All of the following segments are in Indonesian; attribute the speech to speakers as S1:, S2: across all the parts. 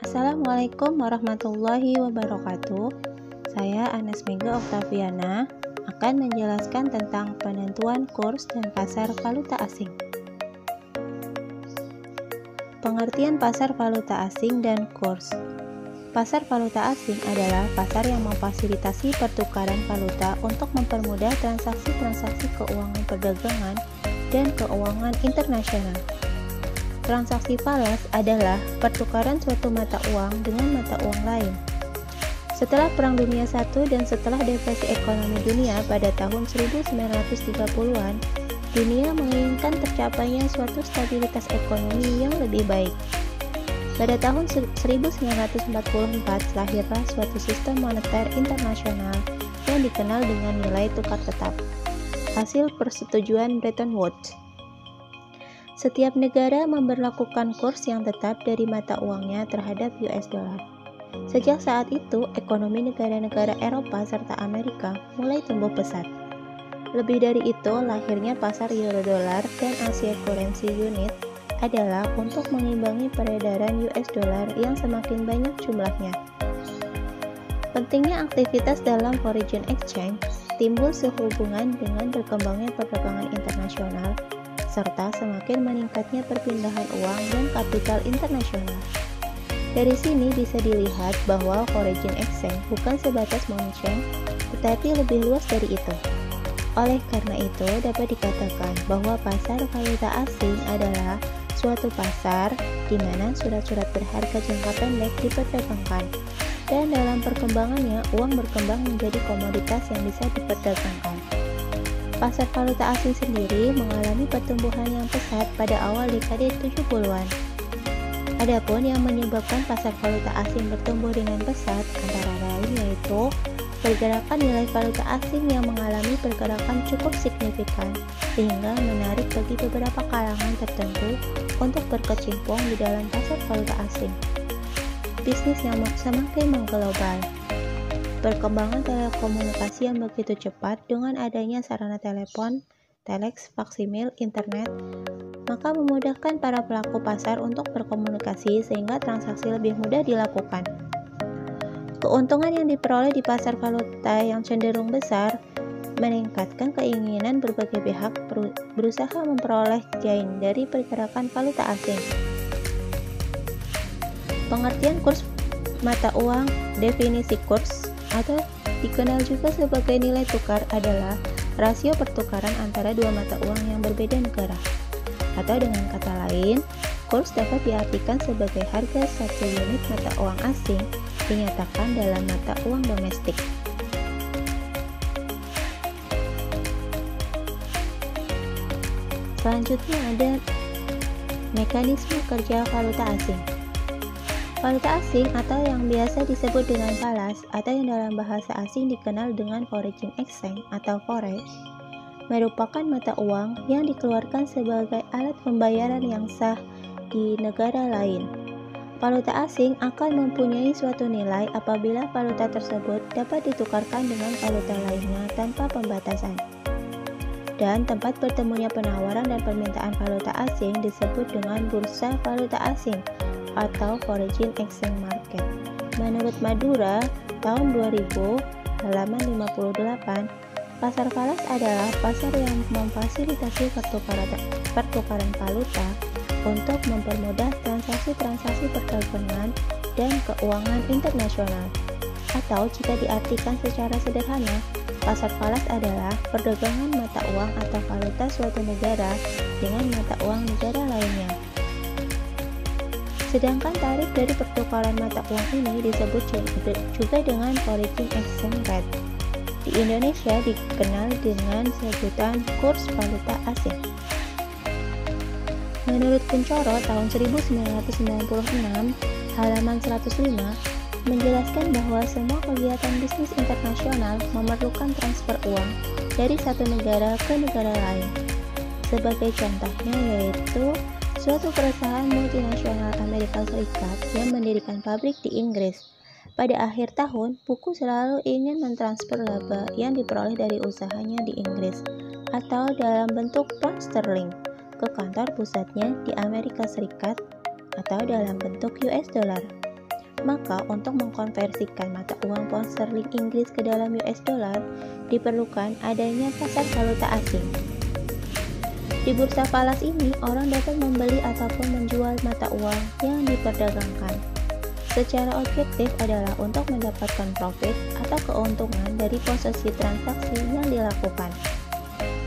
S1: Assalamualaikum warahmatullahi wabarakatuh. Saya Anas Mega Oktaviana akan menjelaskan tentang penentuan kurs dan pasar valuta asing. Pengertian pasar valuta asing dan kurs. Pasar valuta asing adalah pasar yang memfasilitasi pertukaran valuta untuk mempermudah transaksi-transaksi keuangan perdagangan dan keuangan internasional. Transaksi falas adalah pertukaran suatu mata uang dengan mata uang lain. Setelah Perang Dunia I dan setelah depresi ekonomi dunia pada tahun 1930-an, dunia menginginkan tercapainya suatu stabilitas ekonomi yang lebih baik. Pada tahun 1944 lahirlah suatu sistem moneter internasional yang dikenal dengan nilai tukar tetap, hasil persetujuan Bretton Woods. Setiap negara memberlakukan kurs yang tetap dari mata uangnya terhadap US dollar. Sejak saat itu, ekonomi negara-negara Eropa serta Amerika mulai tumbuh pesat. Lebih dari itu, lahirnya pasar euro dollar dan Asia Currency Unit adalah untuk mengimbangi peredaran US dollar yang semakin banyak jumlahnya. Pentingnya aktivitas dalam foreign exchange timbul sehubungan dengan berkembangnya perdagangan internasional serta semakin meningkatnya perpindahan uang dan kapital internasional. Dari sini bisa dilihat bahwa foreign exchange bukan sebatas money change, tetapi lebih luas dari itu. Oleh karena itu, dapat dikatakan bahwa pasar valuta asing adalah suatu pasar di mana surat-surat berharga jangka pendek diperdagangkan, dan dalam perkembangannya, uang berkembang menjadi komoditas yang bisa diperdagangkan. Pasar valuta asing sendiri mengalami pertumbuhan yang pesat pada awal dekade 70-an. Adapun yang menyebabkan pasar valuta asing bertumbuh dengan pesat antara lain yaitu pergerakan nilai valuta asing yang mengalami pergerakan cukup signifikan sehingga menarik bagi beberapa kalangan tertentu untuk berkecimpung di dalam pasar valuta asing. Bisnis yang semakin mengglobal. Perkembangan telekomunikasi yang begitu cepat dengan adanya sarana telepon, teleks, faksimil, internet, maka memudahkan para pelaku pasar untuk berkomunikasi sehingga transaksi lebih mudah dilakukan. Keuntungan yang diperoleh di pasar valuta yang cenderung besar meningkatkan keinginan berbagai pihak berusaha memperoleh gain dari pergerakan valuta asing. Pengertian kurs mata uang, definisi kurs atau dikenal juga sebagai nilai tukar adalah rasio pertukaran antara dua mata uang yang berbeda negara. Atau dengan kata lain, kurs dapat diartikan sebagai harga satu unit mata uang asing dinyatakan dalam mata uang domestik. Selanjutnya ada mekanisme kerja valuta asing. Valuta asing atau yang biasa disebut dengan falas atau yang dalam bahasa asing dikenal dengan foreign exchange atau forex merupakan mata uang yang dikeluarkan sebagai alat pembayaran yang sah di negara lain. Valuta asing akan mempunyai suatu nilai apabila valuta tersebut dapat ditukarkan dengan valuta lainnya tanpa pembatasan. Dan tempat bertemunya penawaran dan permintaan valuta asing disebut dengan bursa valuta asing atau foreign exchange market. Menurut Madura, tahun 2000, halaman 58, pasar falas adalah pasar yang memfasilitasi pertukaran valuta untuk mempermudah transaksi-transaksi perdagangan dan keuangan internasional. Atau jika diartikan secara sederhana, pasar falas adalah perdagangan mata uang atau valuta suatu negara dengan mata uang negara lainnya. Sedangkan tarif dari pertukaran mata uang ini disebut juga dengan foreign exchange rate. Di Indonesia dikenal dengan sebutan kurs valuta asing. Menurut Kuncoro tahun 1996, halaman 105, menjelaskan bahwa semua kegiatan bisnis internasional memerlukan transfer uang dari satu negara ke negara lain. Sebagai contohnya yaitu suatu perusahaan multinasional Amerika Serikat yang mendirikan pabrik di Inggris. Pada akhir tahun, buku selalu ingin mentransfer laba yang diperoleh dari usahanya di Inggris atau dalam bentuk pound sterling ke kantor pusatnya di Amerika Serikat atau dalam bentuk US dollar. Maka untuk mengkonversikan mata uang pound sterling Inggris ke dalam US dollar diperlukan adanya pasar valuta asing. Di bursa falas ini, orang dapat membeli ataupun menjual mata uang yang diperdagangkan. Secara objektif adalah untuk mendapatkan profit atau keuntungan dari posisi transaksi yang dilakukan.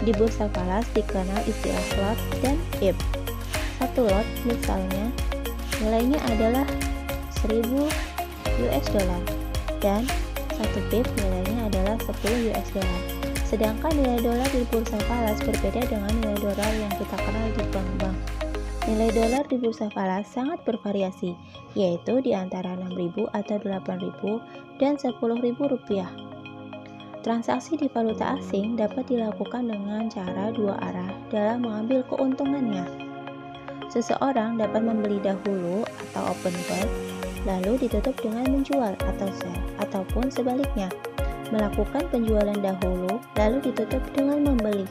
S1: Di bursa falas dikenal istilah lot dan pip. Satu lot misalnya nilainya adalah 1000 US dollar dan satu pip nilainya adalah 10 US dollar. Sedangkan nilai dolar di bursa falas berbeda dengan nilai dolar yang kita kenal di bank-bank. Nilai dolar di bursa falas sangat bervariasi, yaitu di antara 6.000 atau 8.000 dan 10.000 rupiah. Transaksi di valuta asing dapat dilakukan dengan cara dua arah dalam mengambil keuntungannya. Seseorang dapat membeli dahulu atau open bar, lalu ditutup dengan menjual atau sell, ataupun sebaliknya, melakukan penjualan dahulu, lalu ditutup dengan membeli.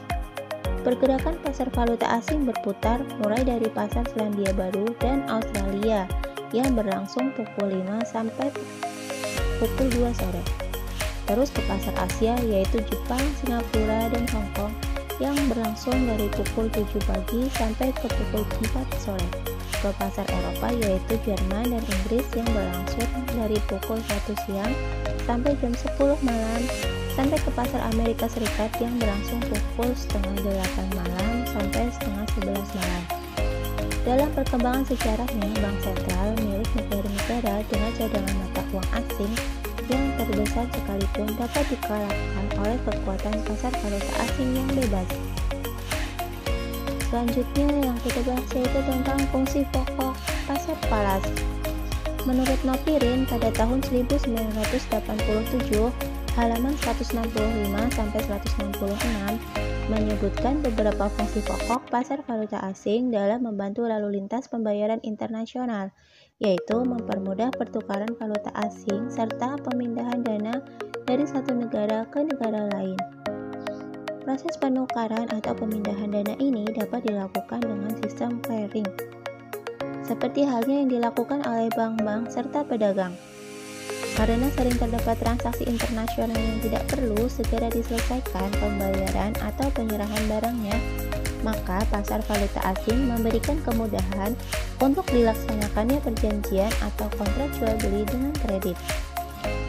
S1: Pergerakan pasar valuta asing berputar mulai dari pasar Selandia Baru dan Australia yang berlangsung pukul 5 sampai pukul 2 sore. Terus ke pasar Asia yaitu Jepang, Singapura, dan Hong Kong yang berlangsung dari pukul 7 pagi sampai ke pukul 4 sore. Ke pasar Eropa yaitu Jerman dan Inggris yang berlangsung dari pukul 1 siang sampai jam 10 malam, sampai ke pasar Amerika Serikat yang berlangsung pukul setengah 8 malam sampai setengah 11 malam. Dalam perkembangan sejarahnya, bank sentral milik negara-negara dengan cadangan mata uang asing yang terbesar sekalipun dapat dikalahkan oleh kekuatan pasar valuta asing yang bebas. Selanjutnya yang kita bahas yaitu tentang fungsi pokok pasar falas. Menurut Nopirin pada tahun 1987, halaman 165 sampai 166 menyebutkan beberapa fungsi pokok pasar valuta asing dalam membantu lalu lintas pembayaran internasional, yaitu mempermudah pertukaran valuta asing serta pemindahan dana dari satu negara ke negara lain. Proses penukaran atau pemindahan dana ini dapat dilakukan dengan sistem clearing, seperti halnya yang dilakukan oleh bank-bank serta pedagang. Karena sering terdapat transaksi internasional yang tidak perlu segera diselesaikan pembayaran atau penyerahan barangnya, maka pasar valuta asing memberikan kemudahan untuk dilaksanakannya perjanjian atau kontrak jual beli dengan kredit.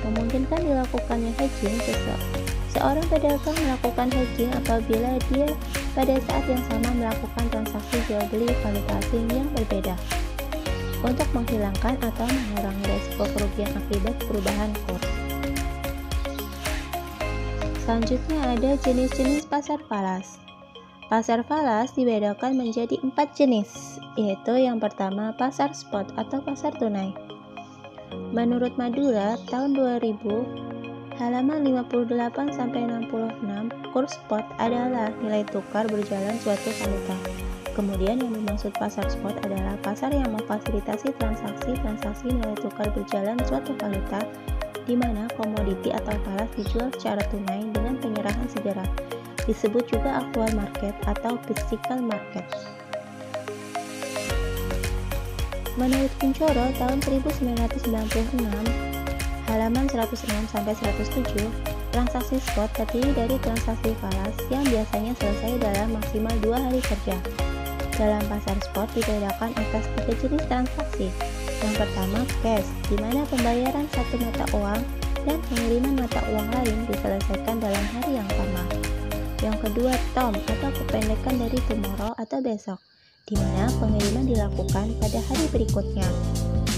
S1: Memungkinkan dilakukannya hedging. Seorang pedagang melakukan hedging apabila dia pada saat yang sama melakukan transaksi jual beli valuta asing yang berbeda, untuk menghilangkan atau mengurangi risiko kerugian akibat perubahan kurs. Selanjutnya ada jenis-jenis pasar falas. Pasar falas dibedakan menjadi 4 jenis, yaitu yang pertama pasar spot atau pasar tunai. Menurut Madura tahun 2000, halaman 58-66, kurs spot adalah nilai tukar berjalan suatu valuta. Kemudian yang dimaksud pasar spot adalah pasar yang memfasilitasi transaksi nilai tukar berjalan suatu valuta, di mana komoditi atau falas dijual secara tunai dengan penyerahan segera. Disebut juga actual market atau physical market. Menurut Kuncoro tahun 1996, halaman 106-107, transaksi spot terdiri dari transaksi falas yang biasanya selesai dalam maksimal 2 hari kerja. Dalam pasar spot dibedakan atas 3 jenis transaksi. Yang pertama cash, di mana pembayaran satu mata uang dan pengiriman mata uang lain diselesaikan dalam hari yang sama. Yang kedua tom, atau kependekan dari tomorrow atau besok, di mana pengiriman dilakukan pada hari berikutnya.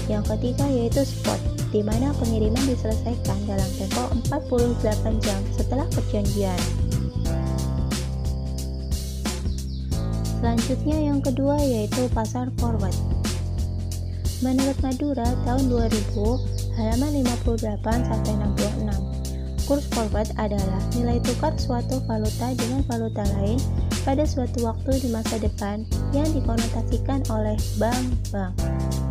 S1: Yang ketiga yaitu spot, di mana pengiriman diselesaikan dalam tempo 48 jam setelah perjanjian. Selanjutnya yang kedua yaitu pasar forward. Menurut Madura tahun 2000, halaman 58-66, kurs forward adalah nilai tukar suatu valuta dengan valuta lain pada suatu waktu di masa depan yang dikonotasikan oleh bank-bank.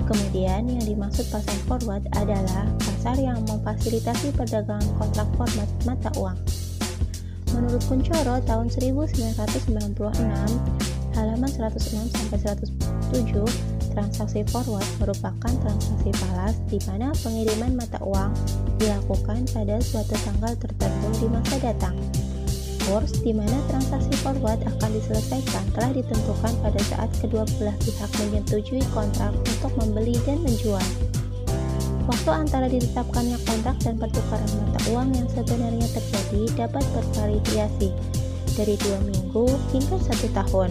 S1: Kemudian yang dimaksud pasar forward adalah pasar yang memfasilitasi perdagangan kontrak forward mata uang. Menurut Kuncoro tahun 1996, halaman 106-107, Transaksi forward merupakan transaksi falas di mana pengiriman mata uang dilakukan pada suatu tanggal tertentu di masa datang. Kurs di mana transaksi forward akan diselesaikan telah ditentukan pada saat kedua belah pihak menyetujui kontrak untuk membeli dan menjual. Waktu antara ditetapkannya kontrak dan pertukaran mata uang yang sebenarnya terjadi dapat bervariasi dari 2 minggu hingga 1 tahun.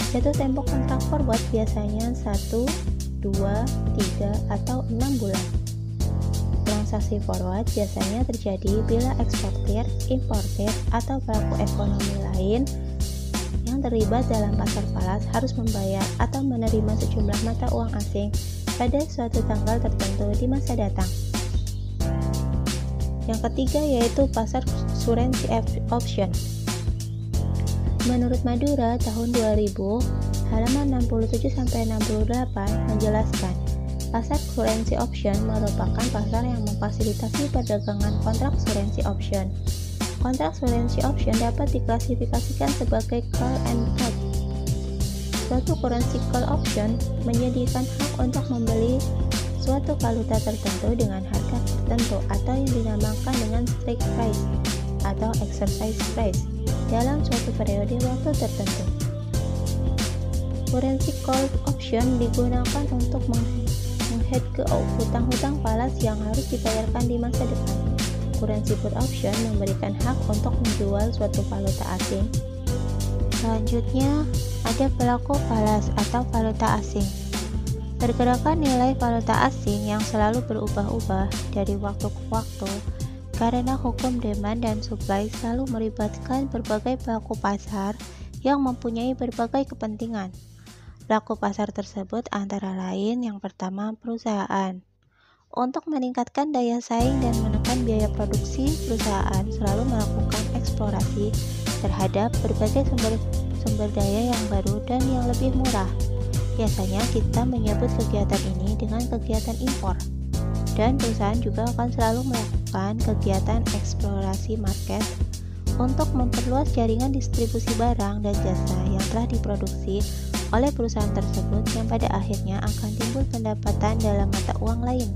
S1: Jatuh tempo kontrak forward biasanya 1, 2, 3, atau 6 bulan. Transaksi forward biasanya terjadi bila eksportir, importir, atau pelaku ekonomi lain yang terlibat dalam pasar falas harus membayar atau menerima sejumlah mata uang asing pada suatu tanggal tertentu di masa datang. Yang ketiga yaitu pasar currency option. Menurut Madura tahun 2000, halaman 67-68 menjelaskan, pasar currency option merupakan pasar yang memfasilitasi perdagangan kontrak currency option. Kontrak currency option dapat diklasifikasikan sebagai call and put. Suatu currency call option menyediakan hak untuk membeli suatu valuta tertentu dengan harga tertentu atau yang dinamakan dengan strike price atau exercise price dalam suatu periode waktu tertentu. Currency call option digunakan untuk meng-hedge hutang-hutang falas yang harus dibayarkan di masa depan. Currency put option memberikan hak untuk menjual suatu valuta asing. Selanjutnya, ada pelaku falas atau valuta asing. Pergerakan nilai valuta asing yang selalu berubah-ubah dari waktu ke waktu karena hukum demand dan supply selalu melibatkan berbagai pelaku pasar yang mempunyai berbagai kepentingan. Pelaku pasar tersebut antara lain yang pertama perusahaan. Untuk meningkatkan daya saing dan menekan biaya produksi, perusahaan selalu melakukan eksplorasi terhadap berbagai sumber daya yang baru dan yang lebih murah. Biasanya kita menyebut kegiatan ini dengan kegiatan impor. Dan perusahaan juga akan selalu melakukan kegiatan eksplorasi market untuk memperluas jaringan distribusi barang dan jasa yang telah diproduksi oleh perusahaan tersebut yang pada akhirnya akan timbul pendapatan dalam mata uang lain.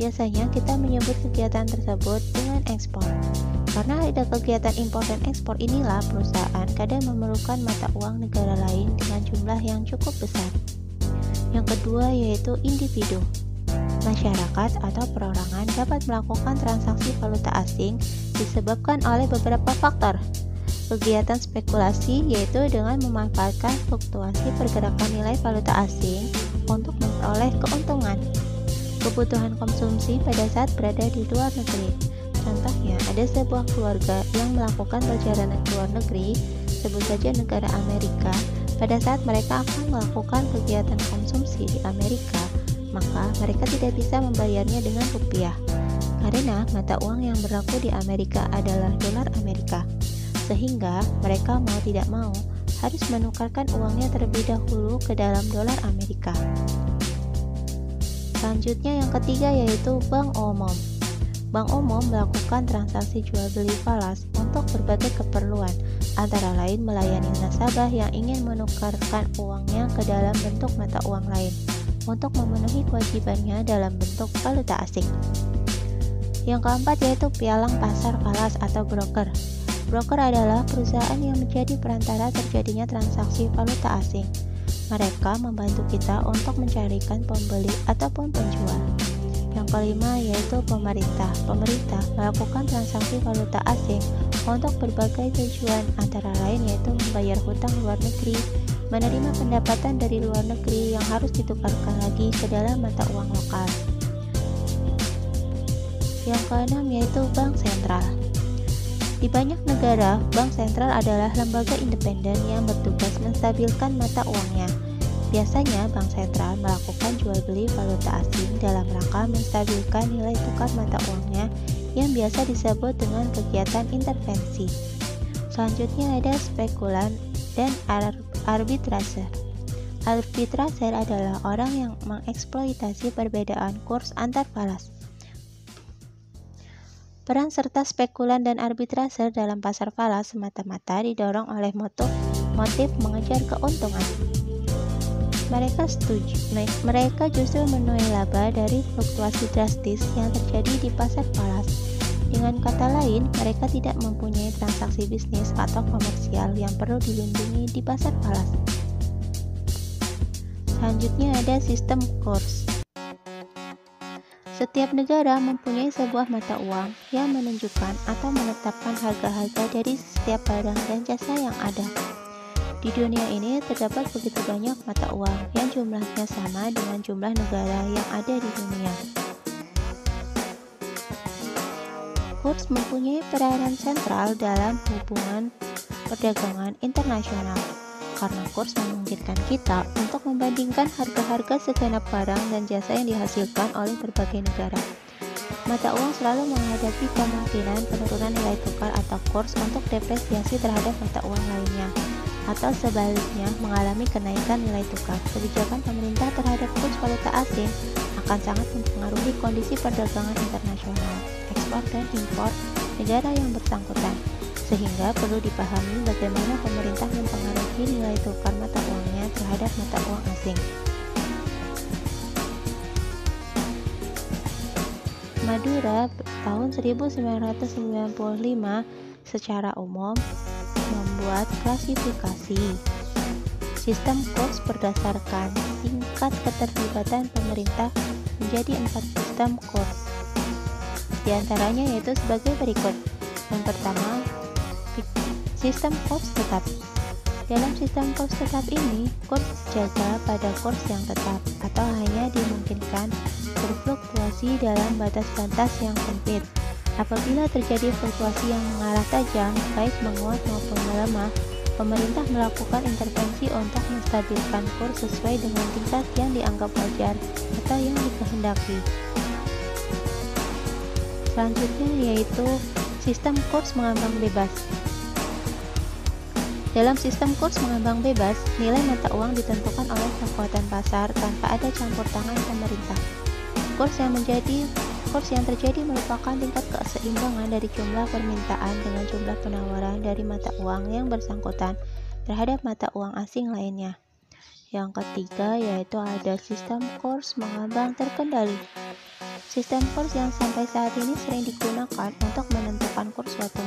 S1: Biasanya kita menyebut kegiatan tersebut dengan ekspor. Karena ada kegiatan impor dan ekspor inilah perusahaan kadang memerlukan mata uang negara lain dengan jumlah yang cukup besar. Yang kedua yaitu individu. Masyarakat atau perorangan dapat melakukan transaksi valuta asing disebabkan oleh beberapa faktor. Kegiatan spekulasi yaitu dengan memanfaatkan fluktuasi pergerakan nilai valuta asing untuk memperoleh keuntungan. Kebutuhan konsumsi pada saat berada di luar negeri. Contohnya, ada sebuah keluarga yang melakukan perjalanan ke luar negeri, sebut saja negara Amerika, pada saat mereka akan melakukan kegiatan konsumsi di Amerika, maka mereka tidak bisa membayarnya dengan rupiah, karena mata uang yang berlaku di Amerika adalah dolar Amerika, sehingga mereka mau tidak mau harus menukarkan uangnya terlebih dahulu ke dalam dolar Amerika. Selanjutnya yang ketiga yaitu bank umum. Bank umum melakukan transaksi jual beli falas untuk berbagai keperluan, antara lain melayani nasabah yang ingin menukarkan uangnya ke dalam bentuk mata uang lain untuk memenuhi kewajibannya dalam bentuk valuta asing. Yang keempat yaitu pialang pasar falas atau broker. Broker adalah perusahaan yang menjadi perantara terjadinya transaksi valuta asing. Mereka membantu kita untuk mencarikan pembeli ataupun penjual. Yang kelima yaitu pemerintah. Pemerintah melakukan transaksi valuta asing untuk berbagai tujuan, antara lain yaitu membayar hutang luar negeri, menerima pendapatan dari luar negeri yang harus ditukarkan lagi ke dalam mata uang lokal. Yang keenam yaitu bank sentral. Di banyak negara, bank sentral adalah lembaga independen yang bertugas menstabilkan mata uangnya. Biasanya, bank sentral melakukan jual beli valuta asing dalam rangka menstabilkan nilai tukar mata uangnya yang biasa disebut dengan kegiatan intervensi. Selanjutnya ada spekulan dan arbitraser. Arbitraser adalah orang yang mengeksploitasi perbedaan kurs antar falas. Peran serta spekulan dan arbitraser dalam pasar falas semata-mata didorong oleh motif mengejar keuntungan. Mereka justru menuai laba dari fluktuasi drastis yang terjadi di pasar falas. Dengan kata lain, mereka tidak mempunyai transaksi bisnis atau komersial yang perlu dilindungi di pasar falas. Selanjutnya ada sistem kurs. Setiap negara mempunyai sebuah mata uang yang menunjukkan atau menetapkan harga-harga dari setiap barang dan jasa yang ada. Di dunia ini terdapat begitu banyak mata uang yang jumlahnya sama dengan jumlah negara yang ada di dunia. Kurs mempunyai peranan sentral dalam hubungan perdagangan internasional, karena kurs memungkinkan kita untuk membandingkan harga-harga segenap barang dan jasa yang dihasilkan oleh berbagai negara. Mata uang selalu menghadapi kemungkinan penurunan nilai tukar atau kurs untuk depresiasi terhadap mata uang lainnya, atau sebaliknya mengalami kenaikan nilai tukar. Kebijakan pemerintah terhadap kurs valuta asing akan sangat mempengaruhi kondisi perdagangan internasional, ekspor dan impor negara yang bersangkutan, sehingga perlu dipahami bagaimana pemerintah mempengaruhi nilai tukar mata uangnya terhadap mata uang asing. Madura tahun 1995 secara umum membuat klasifikasi sistem kurs berdasarkan tingkat keterlibatan pemerintah menjadi 4 sistem kurs. Di antaranya yaitu sebagai berikut. Yang pertama, sistem kurs tetap. Dalam sistem kurs tetap ini, kurs dijaga pada kurs yang tetap atau hanya dimungkinkan berfluktuasi dalam batas-batas yang sempit. Apabila terjadi fluktuasi yang mengarah tajam, baik menguat maupun melemah, pemerintah melakukan intervensi untuk menstabilkan kurs sesuai dengan tingkat yang dianggap wajar atau yang dikehendaki. Selanjutnya yaitu sistem kurs mengambang bebas. Dalam sistem kurs mengambang bebas, nilai mata uang ditentukan oleh kekuatan pasar tanpa ada campur tangan pemerintah. Kurs yang terjadi merupakan tingkat keseimbangan dari jumlah permintaan dengan jumlah penawaran dari mata uang yang bersangkutan terhadap mata uang asing lainnya. Yang ketiga yaitu ada sistem kurs mengambang terkendali. Sistem kurs yang sampai saat ini sering digunakan untuk menentukan kurs suatu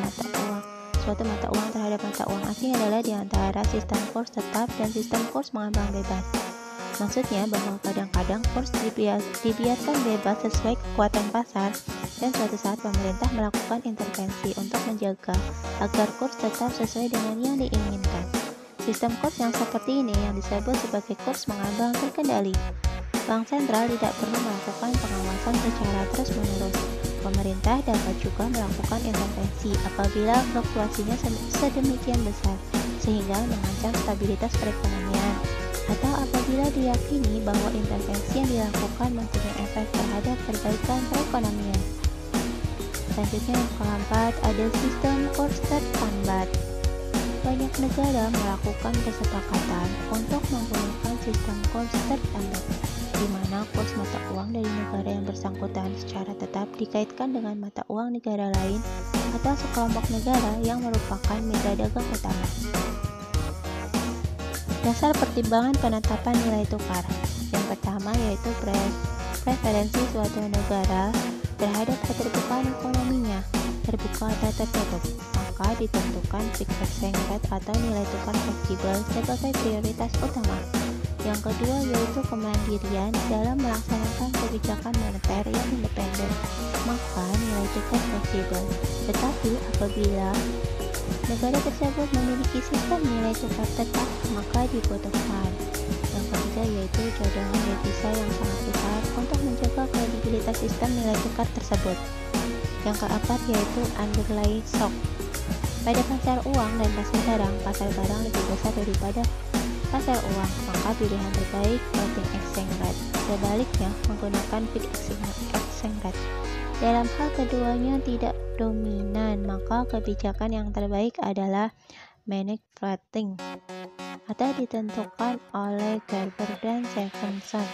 S1: mata uang terhadap mata uang asing adalah di antara sistem kurs tetap dan sistem kurs mengambang bebas. Maksudnya bahwa kadang-kadang kurs dibiarkan bebas sesuai kekuatan pasar dan suatu saat pemerintah melakukan intervensi untuk menjaga agar kurs tetap sesuai dengan yang diinginkan. Sistem kurs yang seperti ini yang disebut sebagai kurs mengambang terkendali. Bank sentral tidak perlu melakukan pengawasan secara terus-menerus. Pemerintah dapat juga melakukan intervensi apabila fluktuasinya sedemikian besar sehingga mengancam stabilitas perekonomian, atau apabila diyakini bahwa intervensi yang dilakukan mempunyai efek terhadap perbaikan perekonomian. Selanjutnya yang keempat ada sistem kurs terlambat. Banyak negara melakukan kesepakatan untuk menggunakan sistem kurs terlambat, di mana kurs mata uang dari negara yang bersangkutan secara tetap dikaitkan dengan mata uang negara lain atau sekelompok negara yang merupakan mitra dagang utama. Dasar pertimbangan penetapan nilai tukar. Yang pertama yaitu preferensi suatu negara terhadap keterbukaan ekonominya, terbuka atau tertutup, maka ditentukan fixed exchange rate atau nilai tukar fleksibel sebagai prioritas utama. Yang kedua yaitu kemandirian dalam melaksanakan kebijakan moneter yang independen, maka nilai tukar fleksibel. Tetapi apabila negara tersebut memiliki sistem nilai tukar tetap, maka dibutuhkan. Yang ketiga yaitu cadangan devisa yang sangat besar untuk menjaga kredibilitas sistem nilai tukar tersebut. Yang keempat yaitu underlying shock. Pada pasar uang dan pasar barang lebih besar daripada pasar uang, maka pilihan terbaik floating exchange rate. Sebaliknya, menggunakan fixed exchange rate. Dalam hal keduanya tidak dominan, maka kebijakan yang terbaik adalah managed floating atau ditentukan oleh Garber dan Stephenson.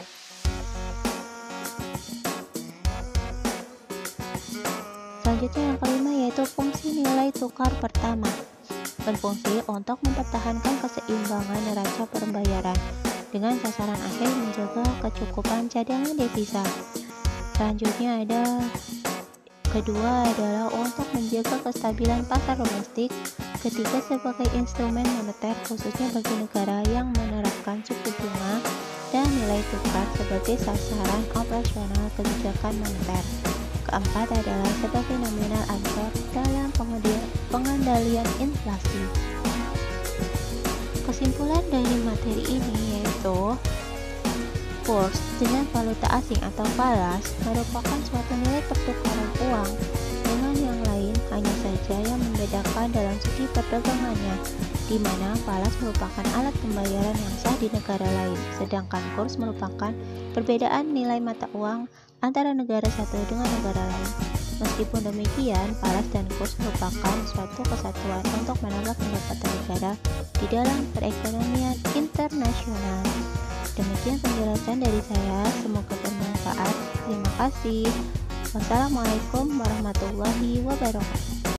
S1: Selanjutnya yang kelima yaitu fungsi nilai tukar pertama. Berfungsi untuk mempertahankan keseimbangan neraca pembayaran. dengan sasaran akhir menjaga kecukupan cadangan devisa. Selanjutnya kedua adalah untuk menjaga kestabilan pasar domestik. Ketiga, sebagai instrumen moneter khususnya bagi negara yang menerapkan suku bunga dan nilai tukar sebagai sasaran operasional kebijakan moneter. Keempat adalah sebagai nominal ansor dalam pengendalian inflasi. Kesimpulan dari materi ini yaitu kurs dengan valuta asing atau falas merupakan suatu nilai pertukaran uang dengan yang lain, hanya saja yang membedakan dalam segi perdagangannya, di mana falas merupakan alat pembayaran yang sah di negara lain, sedangkan kurs merupakan perbedaan nilai mata uang antara negara satu dengan negara lain. Meskipun demikian, falas dan kurs merupakan suatu kesatuan untuk menambah pendapatan negara di dalam perekonomian internasional. Demikian penjelasan dari saya, semoga bermanfaat. Terima kasih. Wassalamualaikum warahmatullahi wabarakatuh.